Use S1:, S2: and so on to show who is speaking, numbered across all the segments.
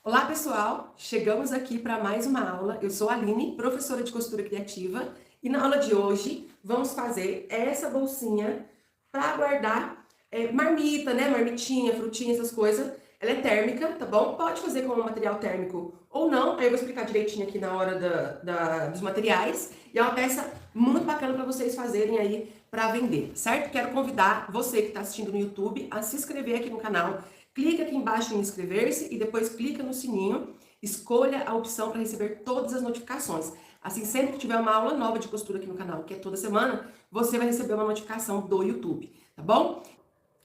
S1: Olá pessoal, chegamos aqui para mais uma aula. Eu sou a Aline, professora de costura criativa, e na aula de hoje vamos fazer essa bolsinha para guardar marmita, né? Marmitinha, frutinha, essas coisas. Ela é térmica, tá bom? Pode fazer com material térmico ou não, aí eu vou explicar direitinho aqui na hora dos materiais. E é uma peça muito bacana para vocês fazerem aí para vender, certo? Quero convidar você que está assistindo no YouTube a se inscrever aqui no canal. Clica aqui embaixo em inscrever-se e depois clica no sininho, escolha a opção para receber todas as notificações. Assim, sempre que tiver uma aula nova de costura aqui no canal, que é toda semana, você vai receber uma notificação do YouTube, tá bom?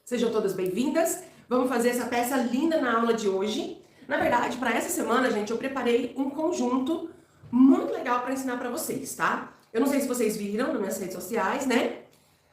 S1: Sejam todas bem-vindas. Vamos fazer essa peça linda na aula de hoje. Na verdade, para essa semana, gente, eu preparei um conjunto muito legal para ensinar para vocês, tá? Eu não sei se vocês viram nas minhas redes sociais, né?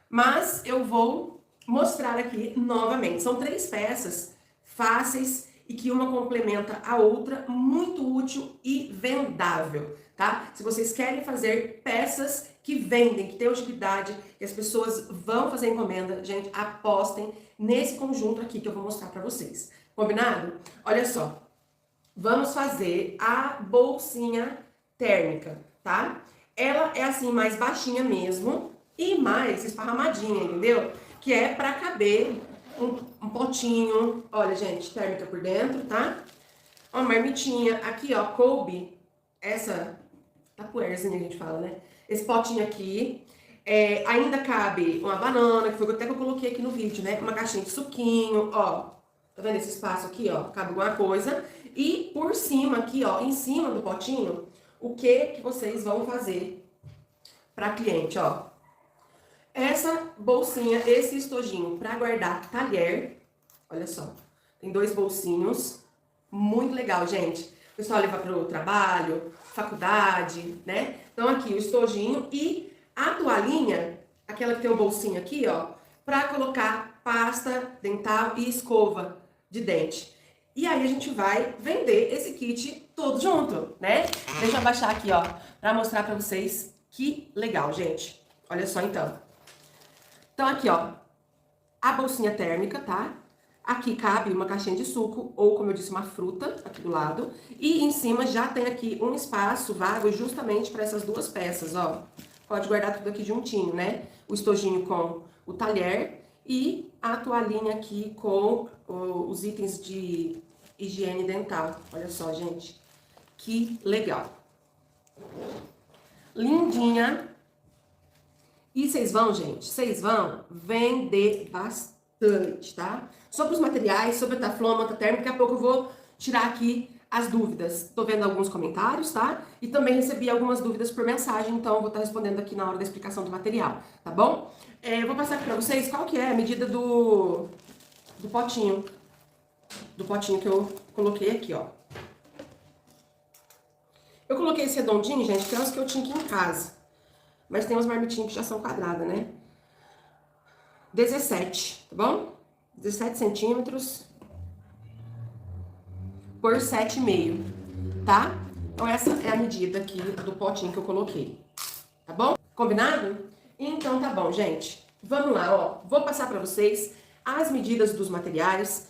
S1: Mas eu vou mostrar aqui novamente. São 3 peças fáceis e que uma complementa a outra, muito útil e vendável, tá? Se vocês querem fazer peças que vendem, que têm utilidade, que as pessoas vão fazer encomenda, gente, apostem nesse conjunto aqui que eu vou mostrar pra vocês. Combinado? Olha só, vamos fazer a bolsinha térmica, tá? Ela é assim, mais baixinha mesmo e mais esparramadinha, entendeu? Que é pra caber um potinho, olha, gente, térmica por dentro, tá? Uma marmitinha, aqui, ó, coube essa tapuerzinha que a gente fala, né? Esse potinho aqui, ainda cabe uma banana, que foi até que eu coloquei aqui no vídeo, né? Uma caixinha de suquinho, ó, tá vendo esse espaço aqui, ó? Cabe alguma coisa. E por cima aqui, ó, em cima do potinho, o que vocês vão fazer pra cliente, ó? Essa bolsinha, esse estojinho para guardar talher, olha só, tem 2 bolsinhos, muito legal, gente. O pessoal leva para o trabalho, faculdade, né? Então aqui o estojinho e a toalhinha, aquela que tem um bolsinho aqui, ó, para colocar pasta dental e escova de dente. E aí a gente vai vender esse kit todo junto, né? Deixa eu abaixar aqui, ó, para mostrar para vocês que legal, gente. Olha só então. Então, aqui, ó, a bolsinha térmica, tá? Aqui cabe uma caixinha de suco, ou, como eu disse, uma fruta, aqui do lado. E em cima já tem aqui um espaço vago justamente para essas 2 peças, ó. Pode guardar tudo aqui juntinho, né? O estojinho com o talher e a toalhinha aqui com os itens de higiene dental. Olha só, gente. Que legal. Lindinha. E vocês vão, gente, vocês vão vender bastante, tá? Sobre os materiais, sobre a Taflon, a manta térmica, daqui a pouco eu vou tirar aqui as dúvidas. Tô vendo alguns comentários, tá? E também recebi algumas dúvidas por mensagem, então eu vou estar respondendo aqui na hora da explicação do material, tá bom? Eu vou passar aqui pra vocês qual que é a medida do potinho. Do potinho que eu coloquei aqui, ó. Eu coloquei esse redondinho, gente, que é os que eu tinha aqui em casa. Mas tem umas marmitinhas que já são quadradas, né? 17, tá bom? 17 centímetros por 7,5, tá? Então essa é a medida aqui do potinho que eu coloquei, tá bom? Combinado? Então tá bom, gente. Vamos lá, ó. Vou passar pra vocês as medidas dos materiais,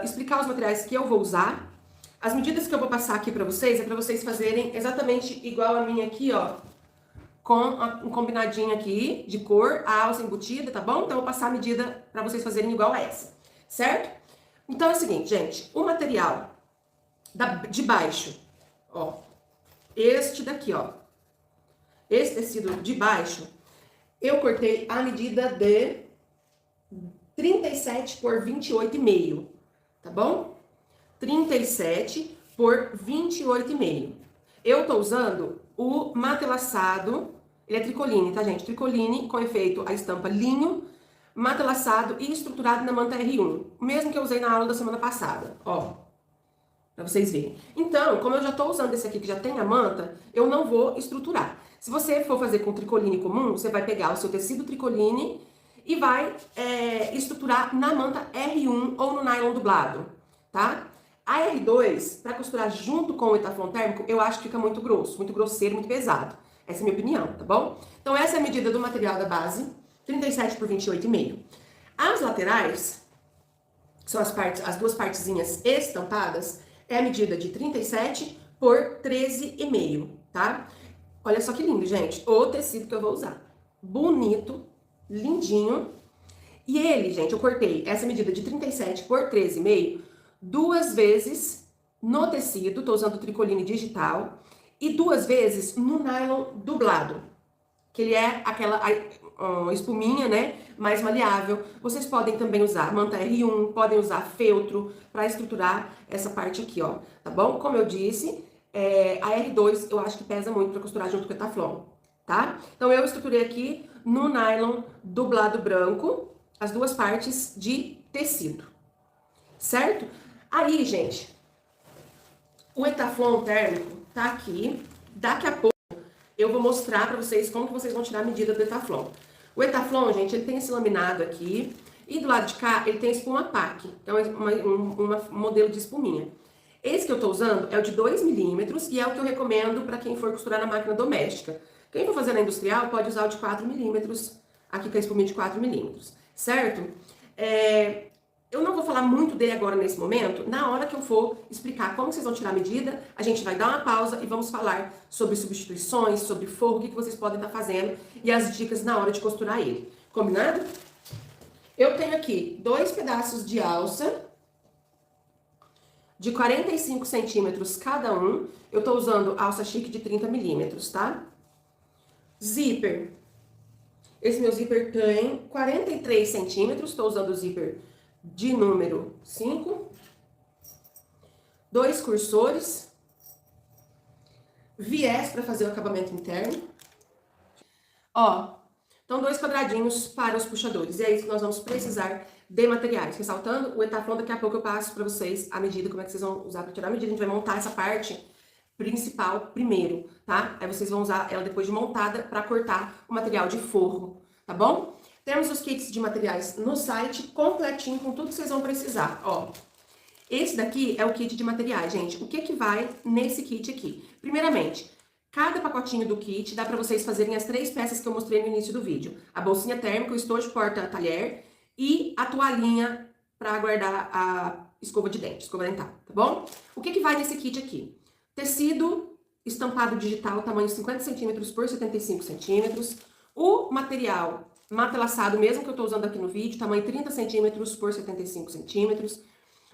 S1: explicar os materiais que eu vou usar. As medidas que eu vou passar aqui pra vocês é pra vocês fazerem exatamente igual a minha aqui, ó. Com um combinadinho aqui de cor, a alça embutida, tá bom? Então, eu vou passar a medida pra vocês fazerem igual a essa, certo? Então, é o seguinte, gente, o material de baixo, ó, este daqui, ó, esse tecido de baixo, eu cortei a medida de 37 por 28,5, tá bom? 37 por 28,5. Eu tô usando o matelaçado, ele é tricoline, tá, gente? Tricoline com efeito a estampa linho, matelaçado e estruturado na manta R1. O mesmo que eu usei na aula da semana passada, ó. Pra vocês verem. Então, como eu já tô usando esse aqui que já tem a manta, eu não vou estruturar. Se você for fazer com tricoline comum, você vai pegar o seu tecido tricoline e vai estruturar na manta R1 ou no nylon dublado, tá? A R2, para costurar junto com o Etaflon térmico, eu acho que fica muito grosso, muito grosseiro, muito pesado. Essa é a minha opinião, tá bom? Então, essa é a medida do material da base, 37 por 28,5. As laterais, que são as 2 partezinhas estampadas, É a medida de 37 por 13,5, tá? Olha só que lindo, gente. O tecido que eu vou usar. Bonito, lindinho. E ele, gente, eu cortei essa medida de 37 por 13,5 duas vezes no tecido, tô usando tricoline digital, e duas vezes no nylon dublado, que ele é aquela espuminha, né, mais maleável. Vocês podem também usar manta R1, podem usar feltro para estruturar essa parte aqui, ó, tá bom? Como eu disse, a R2 eu acho que pesa muito para costurar junto com o Etaflon, tá? Então eu estruturei aqui no nylon dublado branco as duas partes de tecido, certo? Aí, gente, o Etaflon térmico tá aqui. Daqui a pouco eu vou mostrar pra vocês como que vocês vão tirar a medida do Etaflon. O Etaflon, gente, ele tem esse laminado aqui. E do lado de cá, ele tem espuma PAC. Então, é um modelo de espuminha. Esse que eu tô usando é o de 2 milímetros e é o que eu recomendo pra quem for costurar na máquina doméstica. Quem for fazer na industrial pode usar o de 4 milímetros, aqui com a espuminha de 4 milímetros, certo? Eu não vou falar muito dele agora nesse momento. Na hora que eu for explicar como vocês vão tirar a medida, a gente vai dar uma pausa e vamos falar sobre substituições, sobre forro, o que vocês podem estar fazendo e as dicas na hora de costurar ele. Combinado? Eu tenho aqui 2 pedaços de alça de 45 centímetros cada um. Eu tô usando alça chique de 30 milímetros, tá? Zíper. Esse meu zíper tem 43 centímetros, tô usando o zíper de número 5, 2 cursores, viés para fazer o acabamento interno. Ó, então 2 quadradinhos para os puxadores. E é isso que nós vamos precisar de materiais. Ressaltando, o Etaflon, daqui a pouco eu passo para vocês a medida, como é que vocês vão usar para tirar a medida. A gente vai montar essa parte principal primeiro, tá? Aí vocês vão usar ela depois de montada para cortar o material de forro, tá bom? Temos os kits de materiais no site, completinho, com tudo que vocês vão precisar, ó. Esse daqui é o kit de materiais, gente. O que que vai nesse kit aqui? Primeiramente, cada pacotinho do kit dá pra vocês fazerem as 3 peças que eu mostrei no início do vídeo. A bolsinha térmica, o estojo porta-talher e a toalhinha pra guardar a escova de dente, escova dental, tá bom? O que que vai nesse kit aqui? Tecido estampado digital, tamanho 50 centímetros por 75 centímetros. O material matelaçado, mesmo que eu tô usando aqui no vídeo, tamanho 30 centímetros por 75 centímetros.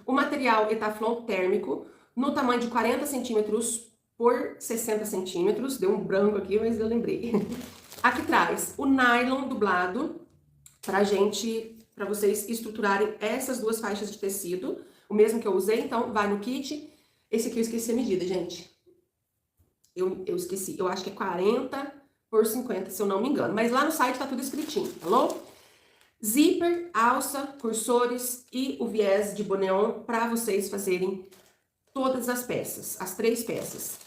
S1: O material Etaflon térmico, no tamanho de 40 centímetros por 60 centímetros. Deu um branco aqui, mas eu lembrei. Aqui traz o nylon dublado, pra vocês estruturarem essas 2 faixas de tecido. O mesmo que eu usei, então vai no kit. Esse aqui eu esqueci a medida, gente. Eu esqueci, eu acho que é 40 por 50, se eu não me engano. Mas lá no site tá tudo escritinho, falou? Zíper, alça, cursores e o viés de boneon para vocês fazerem todas as peças, as 3 peças.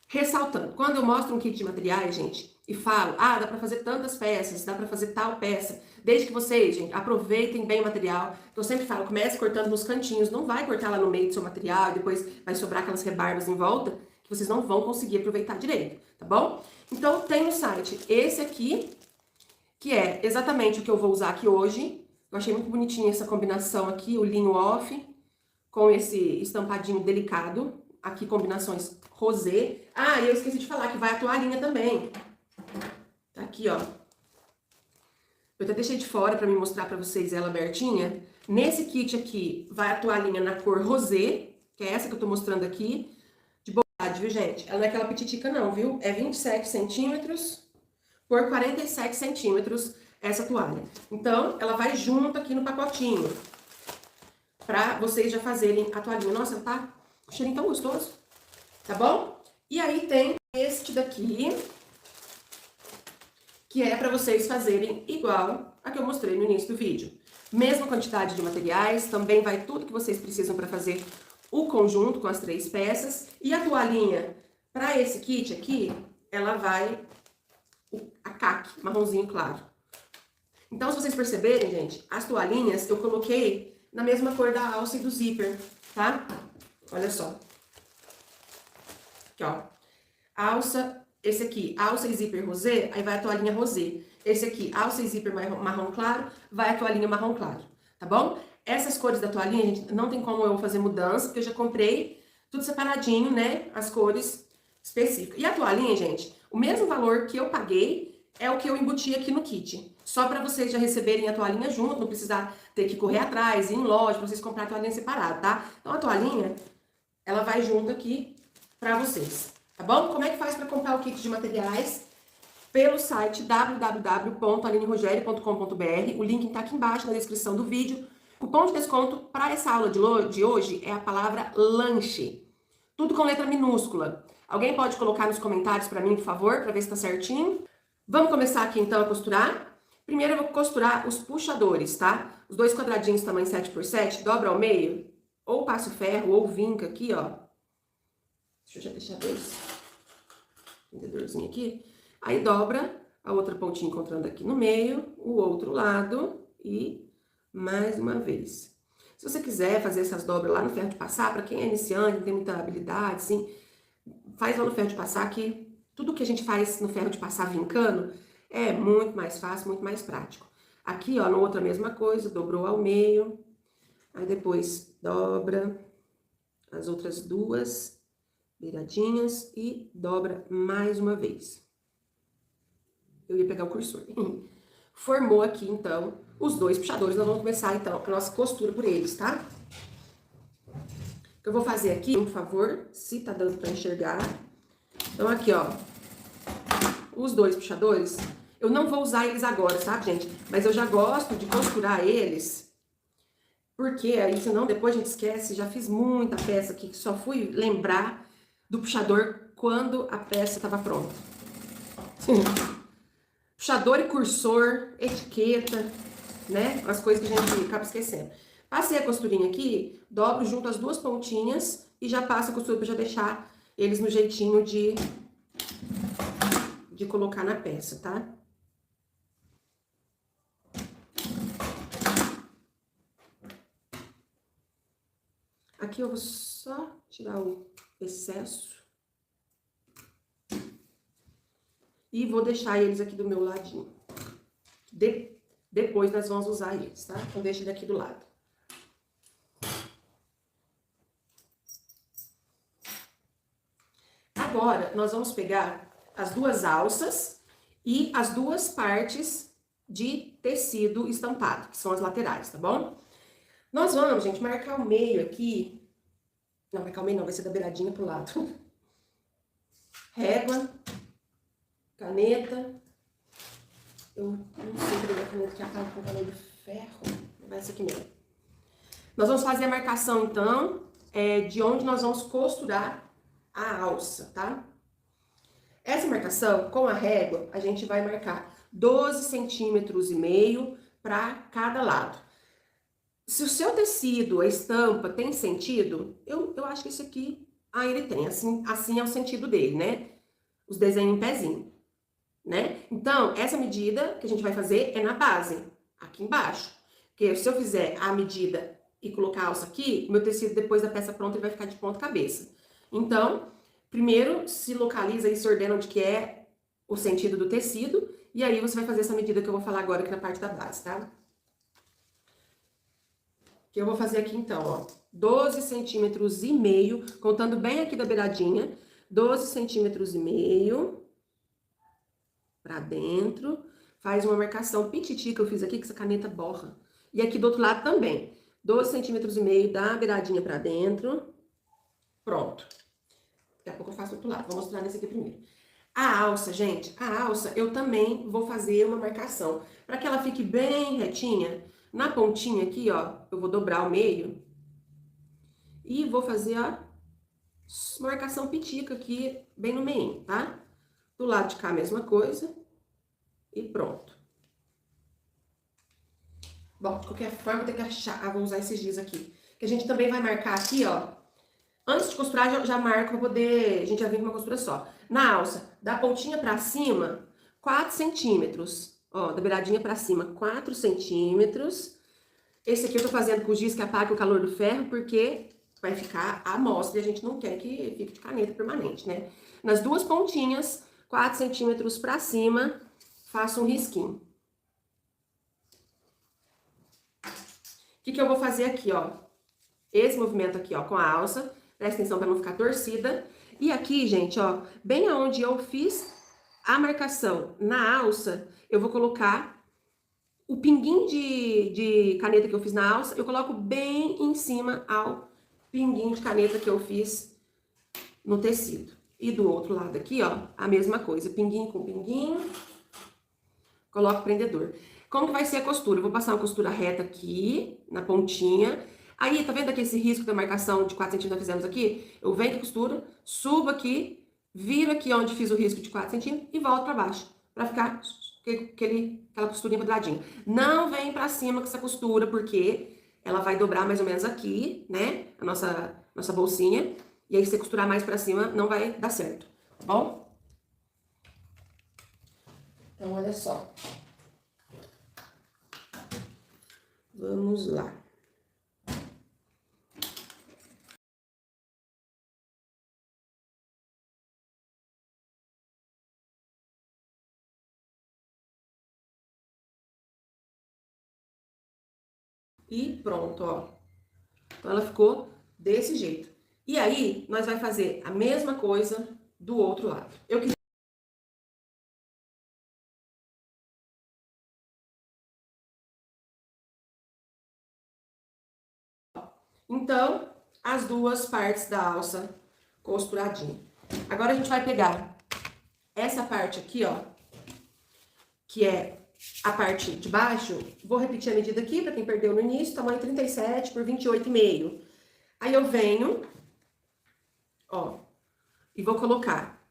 S1: Ressaltando, quando eu mostro um kit de materiais, gente, e falo, dá pra fazer tantas peças, dá pra fazer tal peça, desde que vocês, gente, aproveitem bem o material. Eu sempre falo, comece cortando nos cantinhos, não vai cortar lá no meio do seu material e depois vai sobrar aquelas rebarbas em volta, que vocês não vão conseguir aproveitar direito, tá bom? Então, tem no site esse aqui, que é exatamente o que eu vou usar aqui hoje. Eu achei muito bonitinha essa combinação aqui, o linho off, com esse estampadinho delicado. Aqui, combinações rosé. E eu esqueci de falar que vai a toalhinha também. Tá aqui, ó. Eu até deixei de fora pra me mostrar pra vocês ela abertinha. Nesse kit aqui, vai a toalhinha na cor rosé, que é essa que eu tô mostrando aqui. De bondade, viu, gente? Ela não é aquela pititica não, viu? É 27 centímetros por 47 centímetros essa toalha. Então, ela vai junto aqui no pacotinho, pra vocês já fazerem a toalhinha. Nossa, tá um cheirinho tão gostoso, tá bom? E aí tem este daqui, que é pra vocês fazerem igual a que eu mostrei no início do vídeo. Mesma quantidade de materiais, também vai tudo que vocês precisam pra fazer o conjunto com as 3 peças. E a toalhinha, pra esse kit aqui, ela vai a caque, marronzinho claro. Então, se vocês perceberem, gente, as toalhinhas eu coloquei na mesma cor da alça e do zíper, tá? Olha só. Aqui, ó. Alça, esse aqui, alça e zíper rosé, aí vai a toalhinha rosé. Esse aqui, alça e zíper marrom claro, vai a toalhinha marrom claro, tá bom? Essas cores da toalhinha, gente, não tem como eu fazer mudança, porque eu já comprei tudo separadinho, né? As cores específicas. E a toalhinha, gente, o mesmo valor que eu paguei é o que eu embuti aqui no kit. Só para vocês já receberem a toalhinha junto, não precisar ter que correr atrás, ir em loja, pra vocês comprarem a toalhinha separada, tá? Então a toalhinha, ela vai junto aqui pra vocês, tá bom? Como é que faz para comprar o kit de materiais? Pelo site www.alinerogerio.com.br. O link tá aqui embaixo na descrição do vídeo. O cupom de desconto para essa aula de hoje é a palavra lanche. Tudo com letra minúscula. Alguém pode colocar nos comentários para mim, por favor, para ver se tá certinho? Vamos começar aqui então a costurar? Primeiro eu vou costurar os puxadores, tá? Os dois quadradinhos tamanho 7x7, dobra ao meio, ou passo ferro, ou vinca aqui, ó. Deixa eu já deixar dois entendedorzinho aqui. Aí dobra a outra pontinha encontrando aqui no meio, o outro lado e mais uma vez. Se você quiser fazer essas dobras lá no ferro de passar, para quem é iniciante, não tem muita habilidade, assim, faz lá no ferro de passar que tudo que a gente faz no ferro de passar vincando é muito mais fácil, muito mais prático. Aqui, ó, no outro a mesma coisa, dobrou ao meio, aí depois dobra as outras duas beiradinhas e dobra mais uma vez. Eu ia pegar o cursor. Formou aqui, então, os dois puxadores. Nós vamos começar, então, a nossa costura por eles, tá? O que eu vou fazer aqui, por favor, se tá dando pra enxergar. Então, aqui, ó, os dois puxadores, eu não vou usar eles agora, tá, gente? Mas eu já gosto de costurar eles, porque aí, senão, depois a gente esquece. Já fiz muita peça aqui, que só fui lembrar do puxador quando a peça tava pronta. Puxador e cursor, etiqueta, né? As coisas que a gente acaba esquecendo. Passei a costurinha aqui, dobro junto as duas pontinhas e já passo a costura para já deixar eles no jeitinho de colocar na peça, tá? Aqui eu vou só tirar o excesso. E vou deixar eles aqui do meu ladinho. Depois nós vamos usar eles, tá? Então, deixa ele aqui do lado. Agora, nós vamos pegar as duas alças e as duas partes de tecido estampado, que são as laterais, tá bom? Nós vamos, gente, marcar o meio aqui. Não, marcar o meio não, vai ser da beiradinha pro lado. Régua. Caneta. Eu não sei pegar a caneta que acaba com caneta de ferro. Vai ser aqui mesmo. Nós vamos fazer a marcação, então, de onde nós vamos costurar a alça, tá? Essa marcação, com a régua, a gente vai marcar 12,5 centímetros para cada lado. Se o seu tecido, a estampa, tem sentido, eu acho que esse aqui, ele tem. Assim é o sentido dele, né? Os desenhos em pezinho. Né? Então, essa medida que a gente vai fazer é na base, aqui embaixo. Porque se eu fizer a medida e colocar a alça aqui, meu tecido, depois da peça pronta, ele vai ficar de ponta cabeça. Então, primeiro se localiza e se ordena onde que é o sentido do tecido, e aí você vai fazer essa medida que eu vou falar agora aqui na parte da base, tá? Que eu vou fazer aqui então, ó, 12,5 centímetros, contando bem aqui da beiradinha, 12,5 centímetros pra dentro, faz uma marcação pititi que eu fiz aqui, que essa caneta borra. E aqui do outro lado também, 12,5 centímetros da beiradinha pra dentro. Pronto. Daqui a pouco eu faço do outro lado, vou mostrar nesse aqui primeiro. A alça, gente, a alça eu também vou fazer uma marcação. Pra que ela fique bem retinha, na pontinha aqui, ó, eu vou dobrar o meio. E vou fazer a marcação pitica aqui, bem no meio, tá? Do lado de cá, a mesma coisa. E pronto. Bom, de qualquer forma, vou ter que achar. Vou usar esses dias aqui. Que a gente também vai marcar aqui, ó. Antes de costurar, já marco pra poder... A gente já vem com uma costura só. Na alça, da pontinha pra cima, 4 centímetros. Ó, da beiradinha pra cima, 4 centímetros. Esse aqui eu tô fazendo com o giz que apaga o calor do ferro, porque vai ficar à mostra e a gente não quer que fique de caneta permanente, né? Nas duas pontinhas... 4 centímetros pra cima, faço um risquinho. O que eu vou fazer aqui, ó? Esse movimento aqui, ó, com a alça, Presta atenção para não ficar torcida. E aqui, gente, ó, bem aonde eu fiz a marcação na alça, eu vou colocar o pinguinho de caneta que eu fiz na alça, eu coloco bem em cima ao pinguinho de caneta que eu fiz no tecido. E do outro lado aqui, ó, a mesma coisa, pinguinho com pinguinho, coloco o prendedor. Como que vai ser a costura? Eu vou passar uma costura reta aqui, na pontinha. Aí, tá vendo aqui esse risco da marcação de 4 centímetros que nós fizemos aqui? Eu venho com a costura, subo aqui, viro aqui onde fiz o risco de 4 centímetros e volto pra baixo, pra ficar aquela costurinha quadradinha. Não vem pra cima com essa costura, porque ela vai dobrar mais ou menos aqui, né? A nossa bolsinha. E aí, se você costurar mais pra cima, não vai dar certo, tá bom? Então, olha só. Vamos lá. E pronto, ó. Então, ela ficou desse jeito. E aí, nós vai fazer a mesma coisa do outro lado. Então, as duas partes da alça costuradinha. Agora, a gente vai pegar essa parte aqui, ó, que é a parte de baixo. Vou repetir a medida aqui, para quem perdeu no início, tamanho 37 por 28,5. Aí, eu venho, ó, e vou colocar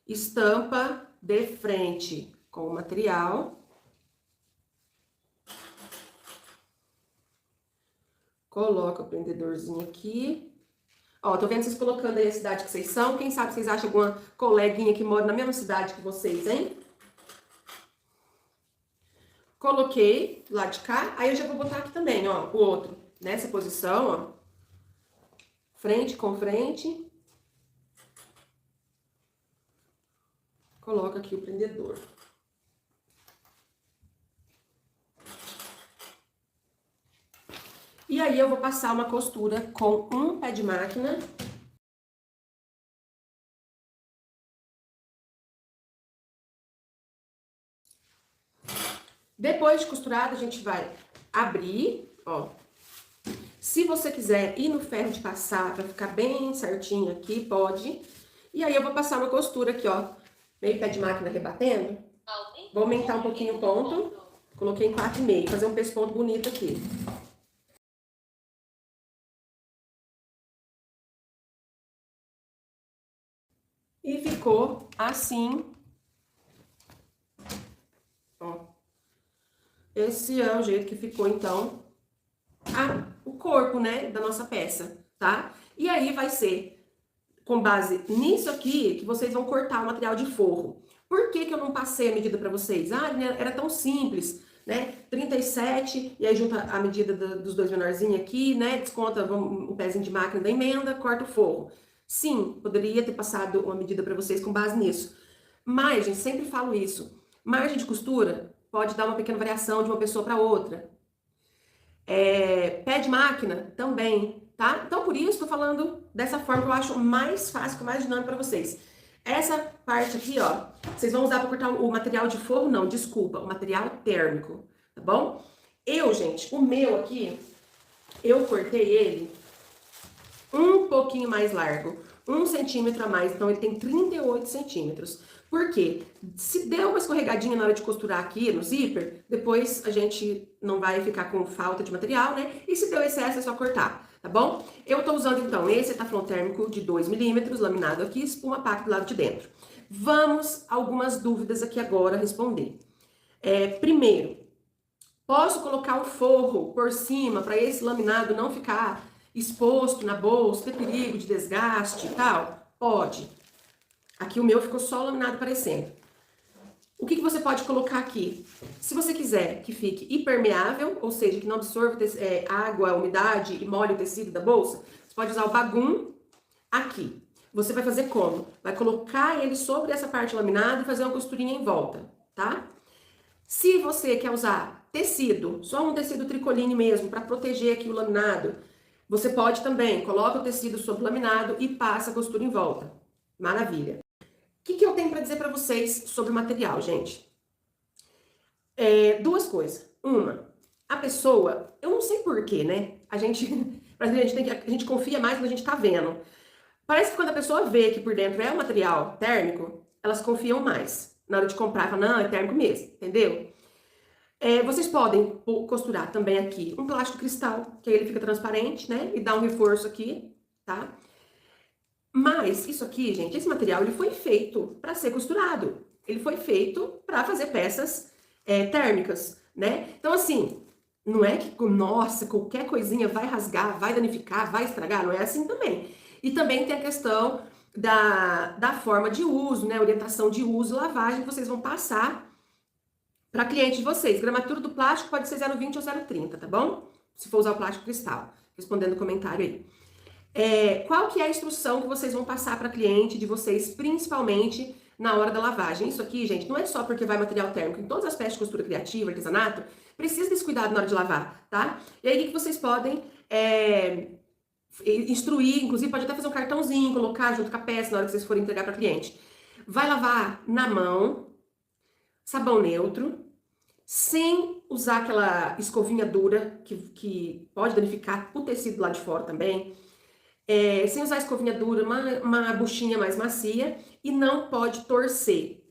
S1: estampa de frente com o material. Coloca o prendedorzinho aqui. Ó, tô vendo vocês colocando aí a cidade que vocês são. Quem sabe vocês acham alguma coleguinha que mora na mesma cidade que vocês, hein? Coloquei lá de cá. Aí eu já vou botar aqui também, ó, o outro. Nessa posição, ó. Frente com frente. Coloca aqui o prendedor. E aí, eu vou passar uma costura com um pé de máquina. Depois de costurado, a gente vai abrir, ó. Se você quiser ir no ferro de passar pra ficar bem certinho aqui, pode. E aí, eu vou passar uma costura aqui, ó. Meio pé de máquina rebatendo. Vou aumentar um pouquinho o ponto. Coloquei em 4,5, fazer um pesponto bonito aqui. E ficou assim, ó. Esse é o jeito que ficou, então, o corpo, né, da nossa peça, tá? E aí vai ser, com base nisso aqui, que vocês vão cortar o material de forro. Por que que eu não passei a medida pra vocês? Ah, era tão simples, né? 37, e aí junta a medida dos dois menorzinhos aqui, né? Desconta o pezinho de máquina da emenda, corta o forro. Sim, poderia ter passado uma medida para vocês com base nisso. Mas, gente, sempre falo isso. Margem de costura pode dar uma pequena variação de uma pessoa para outra. Pé de máquina também, tá? Então, por isso, estou falando dessa forma que eu acho mais fácil, mais dinâmico para vocês. Essa parte aqui, ó, vocês vão usar para cortar o material de forro? Não, desculpa, o material térmico, tá bom? Gente, o meu aqui, eu cortei ele um pouquinho mais largo, 1 centímetro a mais, então ele tem 38 centímetros. Por quê? Se deu uma escorregadinha na hora de costurar aqui no zíper, depois a gente não vai ficar com falta de material, né? E se deu excesso é só cortar, tá bom? Eu tô usando então esse taflon térmico de 2 milímetros, laminado aqui, espuma PAC do lado de dentro. Vamos a algumas dúvidas aqui agora responder. Primeiro, posso colocar o forro por cima para esse laminado não ficar exposto na bolsa, ter perigo de desgaste e tal? Pode. Aqui o meu ficou só o laminado aparecendo. O que você pode colocar aqui? Se você quiser que fique impermeável, ou seja, que não absorva água, umidade e molhe o tecido da bolsa, você pode usar o bagum aqui. Você vai fazer como? Vai colocar ele sobre essa parte laminada e fazer uma costurinha em volta, tá? Se você quer usar tecido, só um tecido tricoline mesmo, para proteger aqui o laminado, Você pode também, coloca o tecido sobre laminado e passa a costura em volta. Maravilha. O que eu tenho para dizer para vocês sobre o material, gente? Duas coisas. Uma, a pessoa, eu não sei porquê, né? A gente confia mais quando a gente tá vendo. Parece que quando a pessoa vê que por dentro é um material térmico, elas confiam mais. Na hora de comprar, fala, não, é térmico mesmo, entendeu? Vocês podem costurar também aqui um plástico cristal, que aí ele fica transparente, né? E dá um reforço aqui, tá? Mas isso aqui, gente, esse material ele foi feito para ser costurado. Ele foi feito para fazer peças térmicas, né? Então, assim, não é que, nossa, qualquer coisinha vai rasgar, vai danificar, vai estragar, não é assim também. E também tem a questão da forma de uso, né? Orientação de uso e lavagem que vocês vão passar para cliente de vocês. Gramatura do plástico pode ser 0,20 ou 0,30, tá bom? Se for usar o plástico cristal. Respondendo o comentário aí. Qual que é a instrução que vocês vão passar para cliente de vocês, principalmente na hora da lavagem? Isso aqui, gente, não é só porque vai material térmico. Em todas as peças de costura criativa, artesanato, precisa desse cuidado na hora de lavar, tá? E aí, o que vocês podem instruir, inclusive pode até fazer um cartãozinho, colocar junto com a peça na hora que vocês forem entregar para cliente. Vai lavar na mão, sabão neutro, sem usar aquela escovinha dura, que pode danificar o tecido lá de fora também. Sem usar escovinha dura, uma buchinha mais macia, e não pode torcer.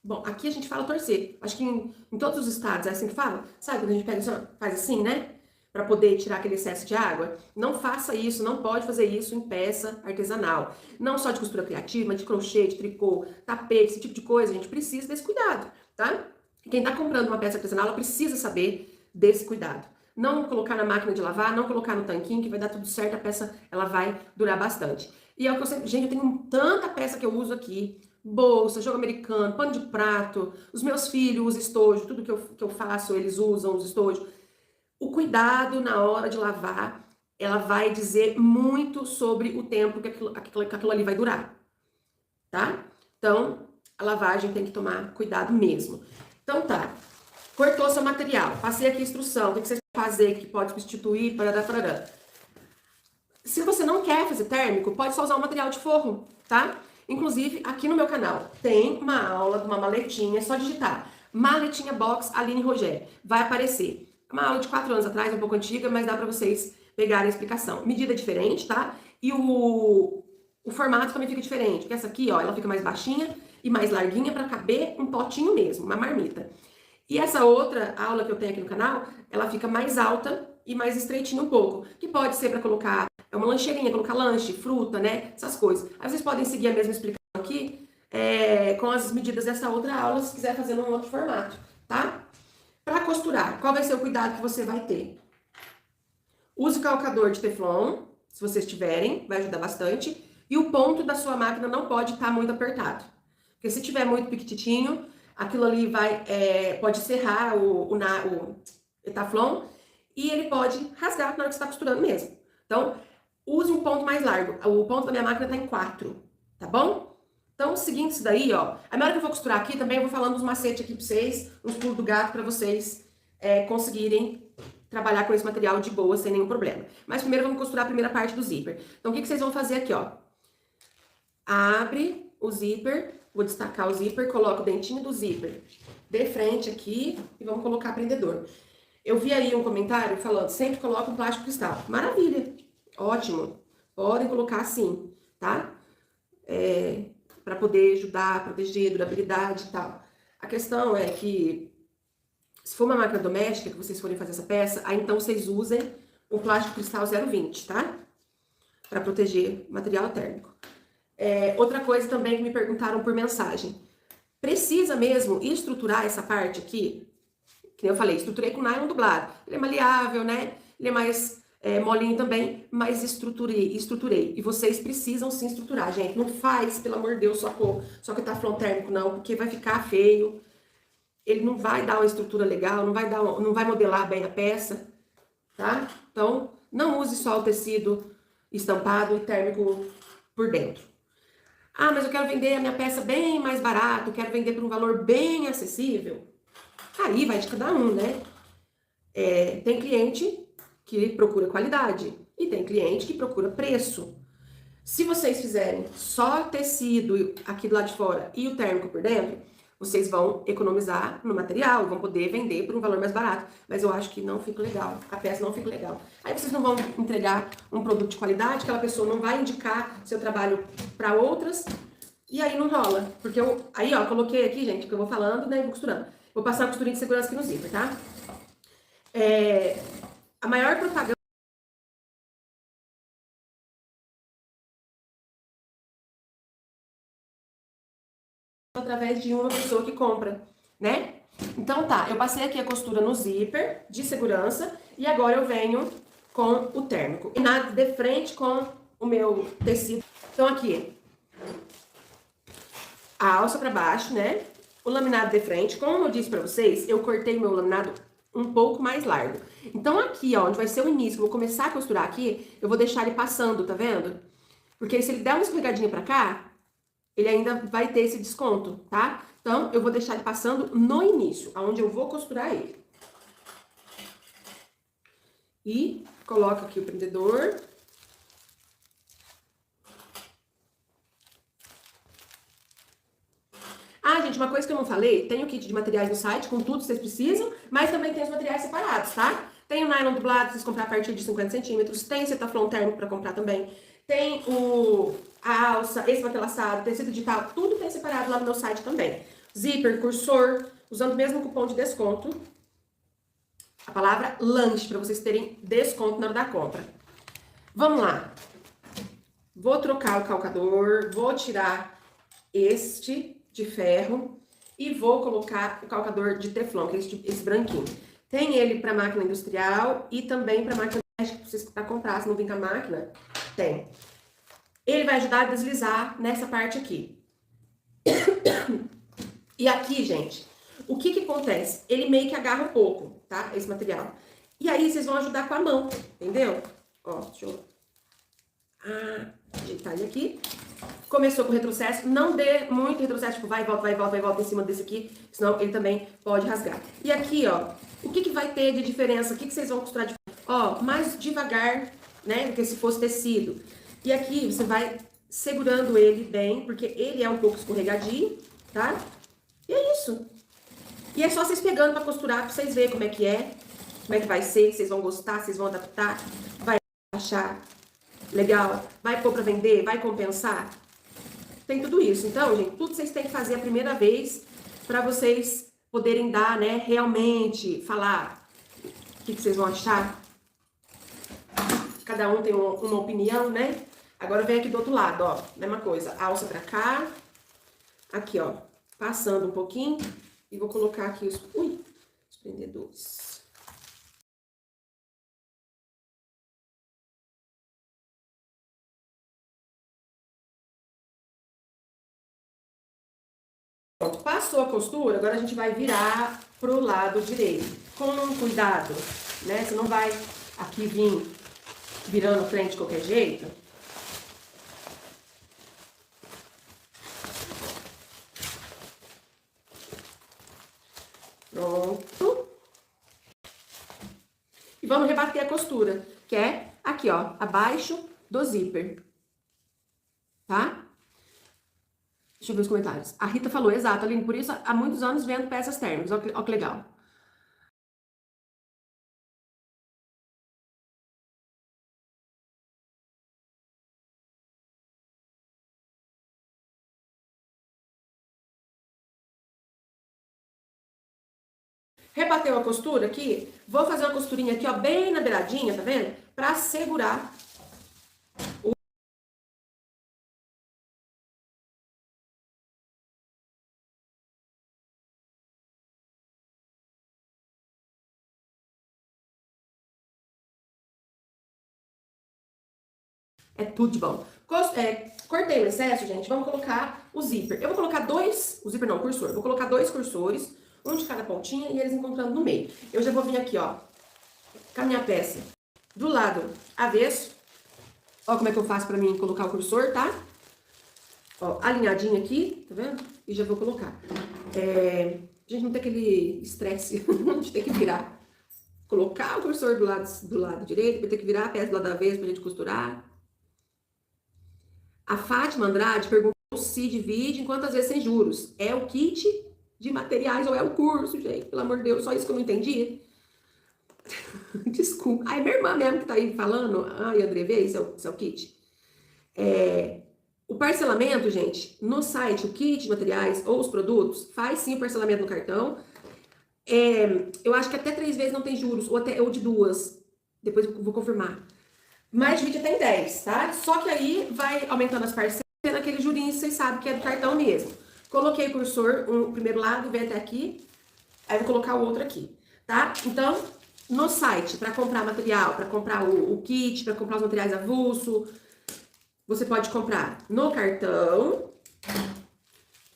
S1: Bom, aqui a gente fala torcer. Acho que em todos os estados é assim que fala. Sabe quando a gente pega faz assim, né? Para poder tirar aquele excesso de água? Não faça isso, não pode fazer isso em peça artesanal. Não só de costura criativa, mas de crochê, de tricô, tapete, esse tipo de coisa. A gente precisa desse cuidado, tá? Quem tá comprando uma peça artesanal, ela precisa saber desse cuidado. Não colocar na máquina de lavar, não colocar no tanquinho, que vai dar tudo certo, a peça ela vai durar bastante. E é o que eu sempre... Gente, eu tenho tanta peça que eu uso aqui. Bolsa, jogo americano, pano de prato. Os meus filhos usam estojo, tudo que eu faço, eles usam os estojos. O cuidado na hora de lavar, ela vai dizer muito sobre o tempo que aquilo ali vai durar, tá? Então, a lavagem tem que tomar cuidado mesmo. Então tá, cortou seu material, passei aqui a instrução, o que vocês vão fazer, que pode substituir, parará, parará. Se você não quer fazer térmico, pode só usar um material de forro, tá? Inclusive, aqui no meu canal tem uma aula de uma maletinha, é só digitar. Maletinha Box Aline Rogério. Vai aparecer. Uma aula de 4 anos atrás, um pouco antiga, mas dá pra vocês pegarem a explicação. Medida diferente, tá? E o formato também fica diferente. Porque essa aqui, ó, ela fica mais baixinha e mais larguinha pra caber um potinho mesmo, uma marmita. E essa outra aula que eu tenho aqui no canal, ela fica mais alta e mais estreitinha um pouco. Que pode ser pra colocar uma lancheirinha, colocar lanche, fruta, né? Essas coisas. Aí vocês podem seguir a mesma explicação aqui com as medidas dessa outra aula, se quiser fazer num outro formato, tá? Para costurar, qual vai ser o cuidado que você vai ter? Use o calcador de Teflon, se vocês tiverem, vai ajudar bastante. E o ponto da sua máquina não pode estar muito apertado. Porque se tiver muito piquititinho, aquilo ali pode serrar o Teflon e ele pode rasgar na hora que você está costurando mesmo. Então, use um ponto mais largo. O ponto da minha máquina está em 4, tá bom? Então, seguindo isso daí, ó, a hora que eu vou costurar aqui, também eu vou falando uns macetes aqui pra vocês, uns pulos do gato pra vocês conseguirem trabalhar com esse material de boa, sem nenhum problema. Mas primeiro vamos costurar a primeira parte do zíper. Então, o que vocês vão fazer aqui, ó? Abre o zíper, vou destacar o zíper, coloca o dentinho do zíper de frente aqui e vamos colocar prendedor. Eu vi aí um comentário falando, sempre coloca um plástico cristal. Maravilha, ótimo. Podem colocar assim, tá? Para poder ajudar, proteger, durabilidade e tal. A questão é que, se for uma máquina doméstica que vocês forem fazer essa peça, aí então vocês usem um plástico cristal 0,20, tá? Para proteger material térmico. Outra coisa também que me perguntaram por mensagem. Precisa mesmo estruturar essa parte aqui? Que eu falei, estruturei com nylon dublado. Ele é maleável, né? Ele é mais molinho também, mas estruturei. E vocês precisam se estruturar, gente. Não faz, pelo amor de Deus, só que Teflon térmico, não, porque vai ficar feio. Ele não vai dar uma estrutura legal, não vai modelar bem a peça, tá? Então, não use só o tecido estampado e térmico por dentro. Ah, mas eu quero vender a minha peça bem mais barato, quero vender por um valor bem acessível. Aí vai de cada um, né? Tem cliente que procura qualidade. E tem cliente que procura preço. Se vocês fizerem só tecido aqui do lado de fora e o térmico por dentro, vocês vão economizar no material, vão poder vender por um valor mais barato. Mas eu acho que não fica legal, a peça não fica legal. Aí vocês não vão entregar um produto de qualidade, aquela pessoa não vai indicar seu trabalho para outras, e aí não rola. Porque aí, ó, coloquei aqui, gente, que eu vou falando, né, e vou costurando. Vou passar a costurinha de segurança aqui no zíper, tá? A maior propaganda através de uma pessoa que compra, né? Então tá, eu passei aqui a costura no zíper de segurança e agora eu venho com o térmico. E nada de frente com o meu tecido. Então aqui, a alça pra baixo, né? O laminado de frente, como eu disse pra vocês, eu cortei meu laminado um pouco mais largo. Então aqui, ó, onde vai ser o início, eu vou começar a costurar aqui, eu vou deixar ele passando, tá vendo? Porque se ele der uma escorregadinha pra cá, ele ainda vai ter esse desconto, tá? Então, eu vou deixar ele passando no início, aonde eu vou costurar ele. E coloco aqui o prendedor. Ah, gente, uma coisa que eu não falei, tem o kit de materiais no site, com tudo que vocês precisam, mas também tem os materiais separados, tá? Tem o nylon dublado, vocês comprar a partir de 50 centímetros, tem Cetaflon térmico pra comprar também, tem a alça, esse matelaçado, tecido digital, tudo tem separado lá no meu site também. Zíper, cursor, usando o mesmo cupom de desconto, a palavra lanche, pra vocês terem desconto na hora da compra. Vamos lá. Vou trocar o calcador, vou tirar este de ferro e vou colocar o calcador de teflon, que é esse branquinho. Tem ele para máquina industrial e também para máquina para comprar, se não vir com a máquina, tem. Ele vai ajudar a deslizar nessa parte aqui. E aqui, gente, o que que acontece? Ele meio que agarra um pouco, tá? Esse material. E aí vocês vão ajudar com a mão, entendeu? Ó, deixa eu ajeitar ele aqui. Começou com retrocesso, não dê muito retrocesso, tipo, vai, volta, vai, volta, vai, volta em cima desse aqui, senão ele também pode rasgar. E aqui, ó, o que que vai ter de diferença? O que que vocês vão costurar de... Ó, mais devagar, né, do que se fosse tecido. E aqui você vai segurando ele bem, porque ele é um pouco escorregadinho, tá? E é isso. E é só vocês pegando pra costurar, pra vocês verem como é que vai ser, vocês vão gostar, vocês vão adaptar, vai achar legal, vai pôr pra vender, vai compensar. Tem tudo isso. Então, gente, tudo vocês têm que fazer a primeira vez pra vocês poderem dar, né, realmente falar o que vocês vão achar. Cada um tem uma opinião, né? Agora vem aqui do outro lado, ó, mesma coisa, alça pra cá, aqui, ó, passando um pouquinho e vou colocar aqui os prendedores. Pronto, passou a costura, agora a gente vai virar pro lado direito. Com cuidado, né? Você não vai aqui vir virando frente de qualquer jeito. Pronto. E vamos rebater a costura, que é aqui, ó, abaixo do zíper. Tá? Deixa eu ver os comentários. A Rita falou, exato, Aline, por isso há muitos anos vendo peças térmicas. Olha que legal. Rebateu a costura aqui, vou fazer uma costurinha aqui, ó, bem na beiradinha, tá vendo? Pra segurar o... É tudo de bom. Cortei o excesso, gente, vamos colocar o zíper. Eu vou colocar o zíper não, o cursor. Vou colocar 2 cursores, um de cada pontinha e eles encontrando no meio. Eu já vou vir aqui, ó, com a minha peça do lado avesso. Ó como é que eu faço pra mim colocar o cursor, tá? Ó, alinhadinho aqui, tá vendo? E já vou colocar. Gente, não tem aquele estresse de ter que virar. colocar o cursor do lado direito, vai ter que virar a peça do lado avesso pra gente costurar. A Fátima Andrade perguntou se divide em quantas vezes sem juros. É o kit de materiais ou é o curso, gente? Pelo amor de Deus, só isso que eu não entendi. Desculpa. Ai, minha irmã mesmo que tá aí falando. Ai, André, vê, esse é o kit. O parcelamento, gente, no site, o kit de materiais ou os produtos, faz sim o parcelamento no cartão. Eu acho que até 3 vezes não tem juros, ou de 2. Depois eu vou confirmar. Mas divide até em 10, tá? Só que aí vai aumentando as parcelas, tendo aquele jurinho, vocês sabem que é do cartão mesmo. Coloquei o cursor, o primeiro lado, vem até aqui. Aí vou colocar o outro aqui, tá? Então, no site, para comprar material, para comprar o kit, para comprar os materiais avulso, você pode comprar no cartão,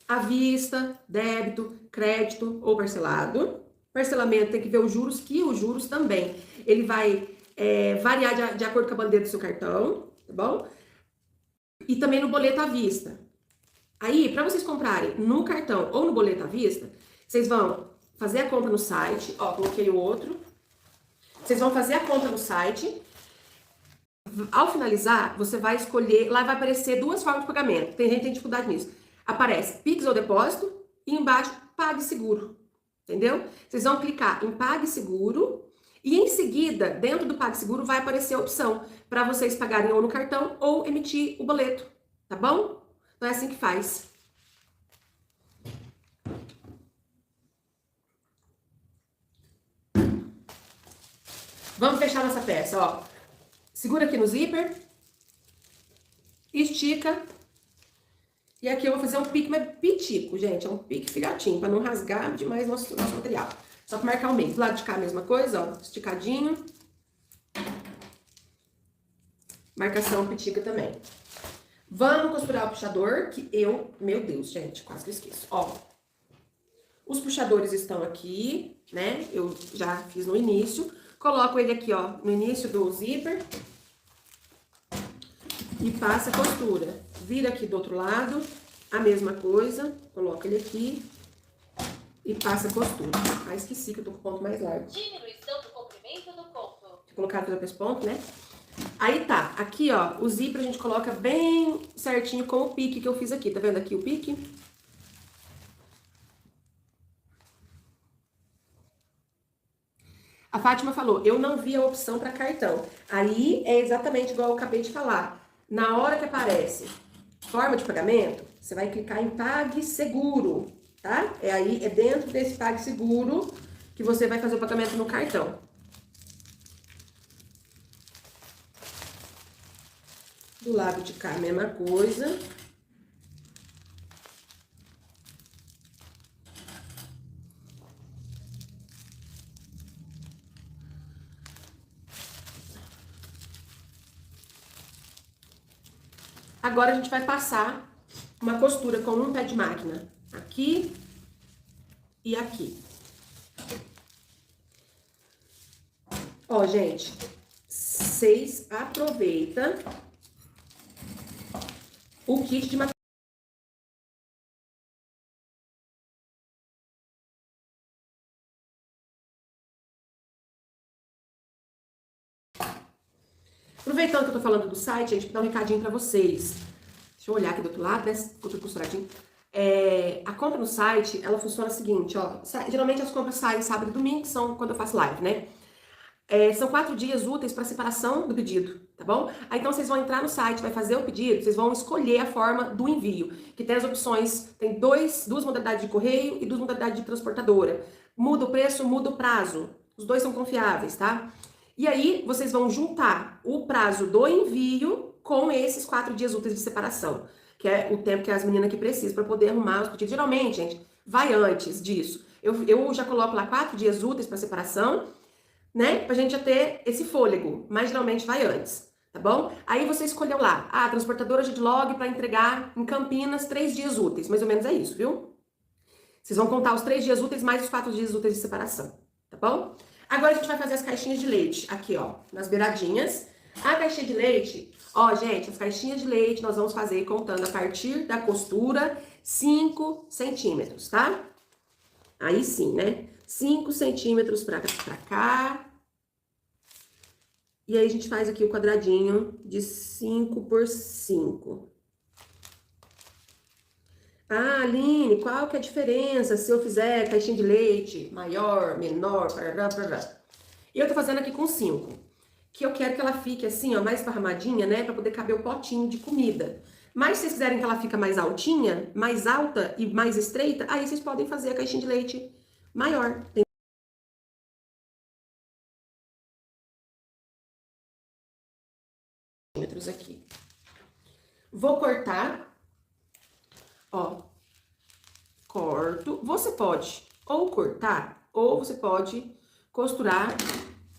S1: à vista, débito, crédito ou parcelado. Parcelamento tem que ver os juros, que os juros também, ele vai variar de acordo com a bandeira do seu cartão, tá bom? E também no boleto à vista. Aí, para vocês comprarem no cartão ou no boleto à vista, vocês vão fazer a compra no site, ó, coloquei o outro. Vocês vão fazer a compra no site. Ao finalizar, você vai escolher, lá vai aparecer 2 formas de pagamento. Tem gente que tem dificuldade nisso. Aparece Pix ou depósito e embaixo PagSeguro, entendeu? Vocês vão clicar em PagSeguro e em seguida, dentro do PagSeguro, vai aparecer a opção para vocês pagarem ou no cartão ou emitir o boleto, tá bom? Então é assim que faz. Vamos fechar nossa peça, ó. Segura aqui no zíper, estica, e aqui eu vou fazer um pique, mas pitico, gente, é um pique filhotinho, para não rasgar demais nosso material. Só para marcar o meio. Do lado de cá a mesma coisa, ó, esticadinho. Marcação pitica também. Vamos costurar o puxador, que meu Deus, gente, quase que eu esqueço. Ó, os puxadores estão aqui, né, eu já fiz no início. Coloco ele aqui, ó, no início do zíper. E passa a costura. Vira aqui do outro lado, a mesma coisa. Coloca ele aqui. E passa a costura. Ah, esqueci que eu tô com o ponto mais largo.
S2: Diminuição do comprimento do ponto.
S1: Tinha colocado para esse ponto, né? Aí tá, aqui ó, o zíper a gente coloca bem certinho com o pique que eu fiz aqui. Tá vendo aqui o pique? A Fátima falou, eu não vi a opção para cartão. Aí é exatamente igual eu acabei de falar. Na hora que aparece forma de pagamento, você vai clicar em PagSeguro, tá? É dentro desse PagSeguro que você vai fazer o pagamento no cartão. Do lado de cá, a mesma coisa. Agora a gente vai passar uma costura com um pé de máquina aqui e aqui. Ó, gente, vocês aproveitam o kit de material. Aproveitando que eu tô falando do site, gente, vou dar um recadinho pra vocês. Deixa eu olhar aqui do outro lado, né? Outro costuradinho. A compra no site, ela funciona o seguinte, ó. Geralmente as compras saem sábado e domingo, que são quando eu faço live, né? São 4 dias úteis para separação do pedido, tá bom? Aí então vocês vão entrar no site, vai fazer o pedido, vocês vão escolher a forma do envio, que tem as opções, tem duas modalidades de correio e 2 modalidades de transportadora. Muda o preço, muda o prazo. Os 2 são confiáveis, tá? E aí vocês vão juntar o prazo do envio com esses 4 dias úteis de separação, que é o tempo que as meninas aqui precisam para poder arrumar os pedidos. Geralmente, gente, vai antes disso. Eu já coloco lá 4 dias úteis para separação, né? Pra gente já ter esse fôlego, mas geralmente vai antes, tá bom? Aí você escolheu lá, transportadora Gidlog para entregar em Campinas 3 dias úteis, mais ou menos é isso, viu? Vocês vão contar os 3 dias úteis mais os 4 dias úteis de separação, tá bom? Agora a gente vai fazer as caixinhas de leite, aqui ó, nas beiradinhas. A caixinha de leite, ó gente, as caixinhas de leite nós vamos fazer contando a partir da costura 5 centímetros, tá? Aí sim, né? 5 centímetros pra cá E aí a gente faz aqui o quadradinho de 5 por 5. Ah, Aline, qual que é a diferença se eu fizer caixinha de leite maior, menor, parará, parará. E eu tô fazendo aqui com 5, que eu quero que ela fique assim, ó, mais esparramadinha, né, pra poder caber o potinho de comida. Mas se vocês quiserem que ela fique mais altinha, mais alta e mais estreita, aí vocês podem fazer a caixinha de leite maior. Tem centímetros aqui. Vou cortar, ó, corto. Você pode ou cortar, ou você pode costurar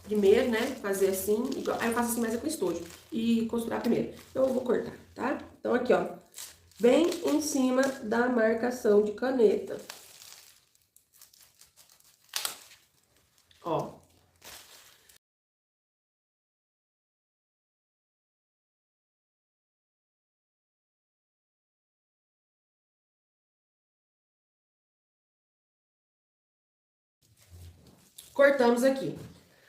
S1: primeiro, né? Fazer assim, igual, aí eu faço assim, mas é com estojo. E costurar primeiro. Então eu vou cortar, tá? Então aqui, ó, bem em cima da marcação de caneta. Ó. Cortamos aqui.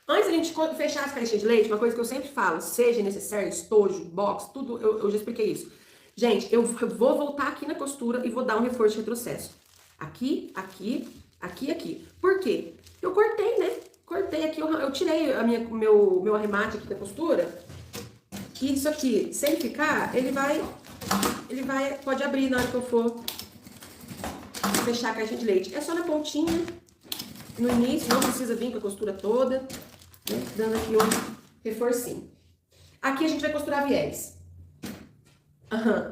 S1: Antes da gente fechar as caixinhas de leite, uma coisa que eu sempre falo, seja necessário, estojo, box, tudo, eu já expliquei isso. Gente, eu vou voltar aqui na costura e vou dar um reforço de retrocesso. Aqui, aqui, aqui, aqui. Por quê? Eu cortei, né? Cortei aqui, eu tirei meu arremate aqui da costura. E isso aqui, sem ficar, pode abrir na hora que eu for fechar a caixinha de leite. É só na pontinha, no início, não precisa vir com a costura toda, né? Dando aqui um reforcinho. Aqui a gente vai costurar viés.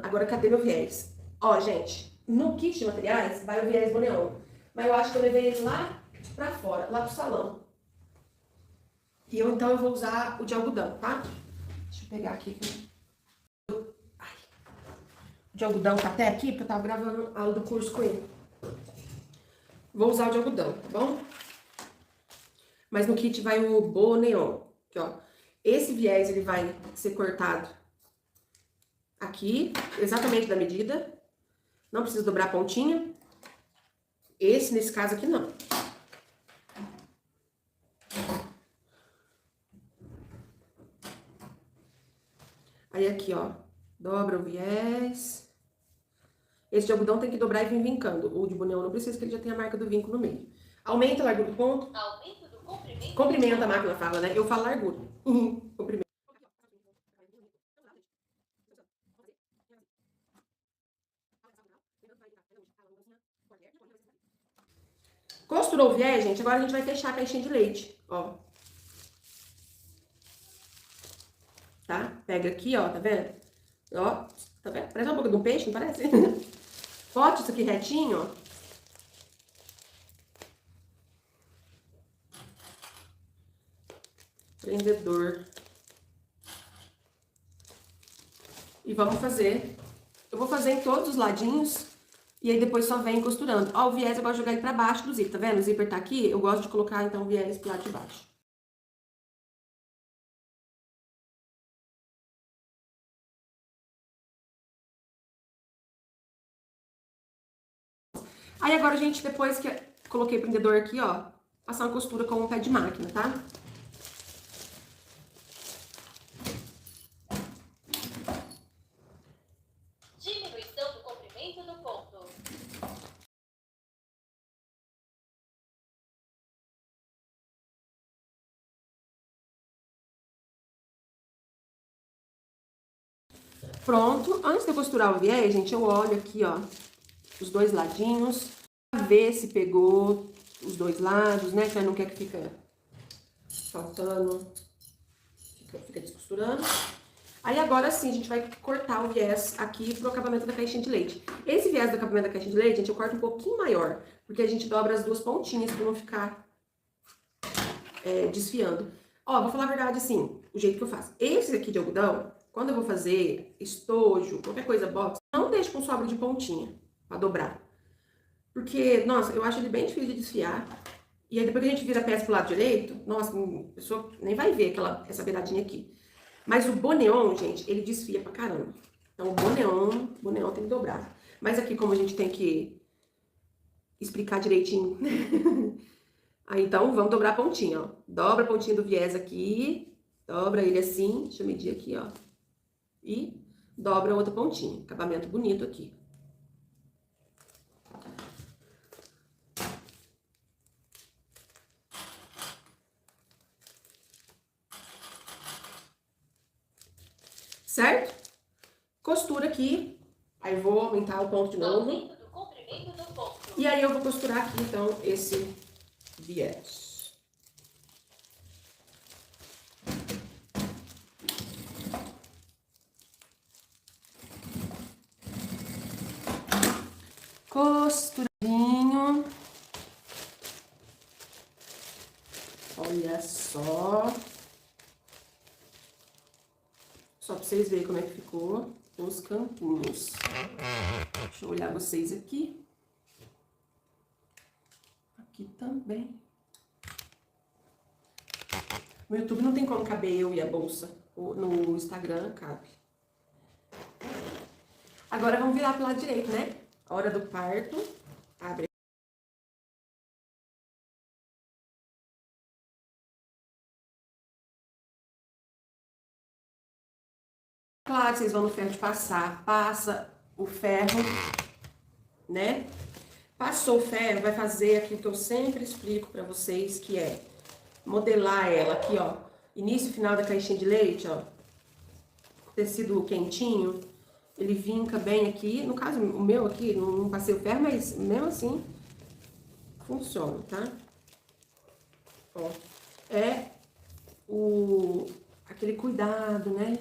S1: Agora cadê meu viés? Ó, gente, no kit de materiais vai o viés boneon. Mas eu acho que eu levei ele lá pra fora, lá pro salão. E então eu vou usar o de algodão, tá? Deixa eu pegar aqui. Ai. O de algodão tá até aqui, porque eu tava gravando a aula do curso com ele. Vou usar o de algodão, tá bom? Mas no kit vai o boneon, aqui, ó. Esse viés, ele vai ser cortado aqui, exatamente da medida. Não precisa dobrar a pontinha. Esse, nesse caso aqui, não. Aí aqui, ó, dobra o viés. Esse de algodão tem que dobrar e vir vincando. O de boneon não precisa, que ele já tem a marca do vinco no meio. Aumenta a largura do ponto.
S2: Aumento do comprimento.
S1: Comprimenta, a máquina fala, né? Eu falo largura. Comprimento. Costurou o viés, gente? Agora a gente vai fechar a caixinha de leite, ó. Tá? Pega aqui, ó, tá vendo? Ó, tá vendo? Parece uma boca de um peixe, não parece? Bote isso aqui retinho, ó. Prendedor. E vamos fazer. Eu vou fazer em todos os ladinhos. E aí depois só vem costurando. Ó, o viés eu gosto de jogar ele pra baixo do zíper, tá vendo? O zíper tá aqui, eu gosto de colocar, então, o viés pro lado de baixo. Aí agora, gente, depois que coloquei o prendedor aqui, ó, passar uma costura com o pé de máquina, tá?
S2: Diminuição do comprimento do ponto.
S1: Pronto. Antes de eu costurar o viés, gente, eu olho aqui, ó, os dois ladinhos, pra ver se pegou os dois lados, né? Que não quer que fica faltando, fica descosturando. Aí agora sim, a gente vai cortar o viés aqui pro acabamento da caixinha de leite. Esse viés do acabamento da caixinha de leite, gente, eu corto um pouquinho maior, porque a gente dobra as duas pontinhas pra não ficar desfiando. Ó, vou falar a verdade assim, o jeito que eu faço. Esse aqui de algodão, quando eu vou fazer estojo, qualquer coisa box, não deixo com sobra de pontinha pra dobrar. Porque, nossa, eu acho ele bem difícil de desfiar. E aí depois que a gente vira a peça pro lado direito, nossa, a pessoa nem vai ver essa beiradinha aqui. Mas o boneon, gente, ele desfia pra caramba. Então o boneon tem que dobrar. Mas aqui, como a gente tem que explicar direitinho. Aí então, vamos dobrar a pontinha, ó. Dobra a pontinha do viés aqui. Dobra ele assim, deixa eu medir aqui, ó. E dobra a outra pontinha. Acabamento bonito aqui. Certo? Costura aqui. Aí vou aumentar o ponto de novo.
S2: Aumento do comprimento do ponto.
S1: E aí eu vou costurar aqui, então, esse viés. Costuradinho. Olha só. Só pra vocês verem como é que ficou os cantinhos. Deixa eu olhar vocês aqui. Aqui também. No YouTube não tem como caber eu e a bolsa. No Instagram cabe. Agora vamos virar pro lado direito, né? Hora do parto. Abre. Claro, vocês vão no ferro de passar. Passa o ferro, né? Passou o ferro, vai fazer aquilo que eu sempre explico pra vocês, que é modelar ela aqui, ó. Início e final da caixinha de leite, ó. Tecido quentinho. Ele vinca bem aqui. No caso, o meu aqui, não passei o ferro, mas mesmo assim, funciona, tá? Ó. É aquele cuidado, né?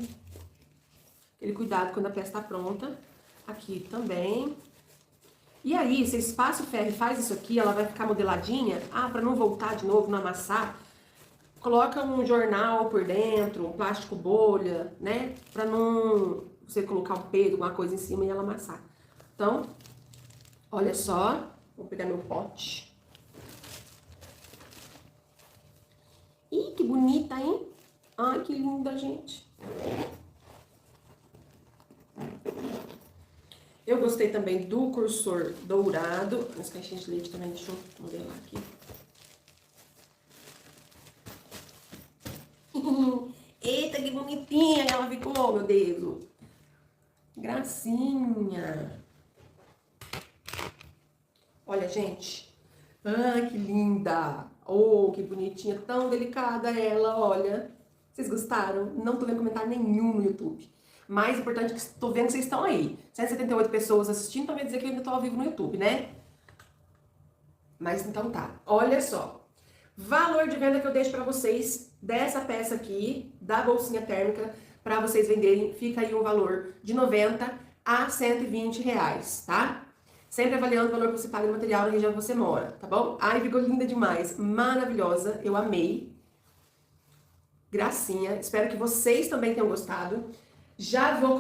S1: Aquele cuidado quando a peça tá pronta. Aqui também. E aí, vocês passam o ferro e faz isso aqui, ela vai ficar modeladinha. Ah, pra não voltar de novo, não amassar, coloca um jornal por dentro, um plástico bolha, né? Pra não você colocar um peso, alguma coisa em cima e ela amassar. Então, olha só. Vou pegar meu pote. Ih, que bonita, hein? Ai, que linda, gente. Eu gostei também do cursor dourado. Nas caixinhas de leite também, deixa eu modelar aqui. Eita, que bonitinha ela ficou, meu Deus. Gracinha. Olha, gente. Ai, que linda. Oh, que bonitinha. Tão delicada ela, olha. Vocês gostaram? Não tô vendo comentário nenhum no YouTube. Mais importante que tô vendo que vocês estão aí. 178 pessoas assistindo, também dizer que eu ainda tô ao vivo no YouTube, né? Mas então tá. Olha só. Valor de venda que eu deixo pra vocês dessa peça aqui, da bolsinha térmica, pra vocês venderem, fica aí um valor de 90 a 120 reais, tá? Sempre avaliando o valor que você paga no material na região que você mora, tá bom? Ai, ficou linda demais, maravilhosa, eu amei. Gracinha, espero que vocês também tenham gostado. Já vou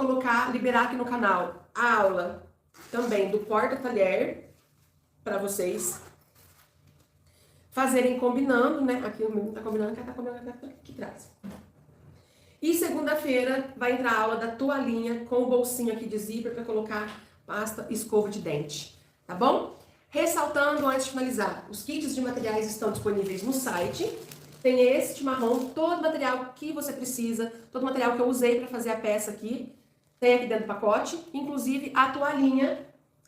S1: liberar aqui no canal a aula também do porta-talher para vocês fazerem combinando, né? Aqui o meu tá combinando, aqui atrás. E segunda-feira vai entrar a aula da toalhinha com o bolsinho aqui de zíper para colocar pasta e escova de dente, tá bom? Ressaltando antes de finalizar, os kits de materiais estão disponíveis no site. Tem esse de marrom, todo o material que você precisa, todo o material que eu usei para fazer a peça aqui, tem aqui dentro do pacote, inclusive a toalhinha,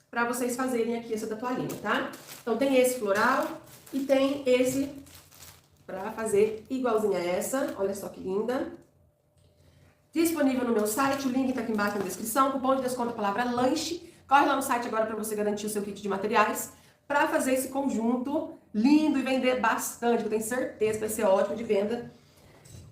S1: para vocês fazerem aqui essa da toalhinha, tá? Então tem esse floral e tem esse para fazer igualzinho a essa, olha só que linda. Disponível no meu site, o link tá aqui embaixo na descrição, cupom de desconto, a palavra lanche. Corre lá no site agora para você garantir o seu kit de materiais, para fazer esse conjunto lindo e vender bastante, eu tenho certeza que vai ser ótimo de venda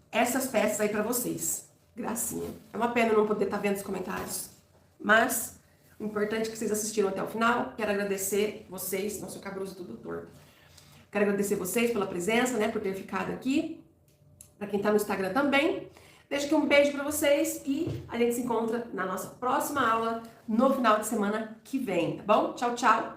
S1: essas peças aí pra vocês. Gracinha. É uma pena não poder estar vendo os comentários, mas o importante é que vocês assistiram até o final. Quero agradecer vocês, nosso cabruso tudo torto. Quero agradecer vocês pela presença, né, por ter ficado aqui. Pra quem tá no Instagram também. Deixo aqui um beijo pra vocês e a gente se encontra na nossa próxima aula no final de semana que vem, tá bom? Tchau, tchau!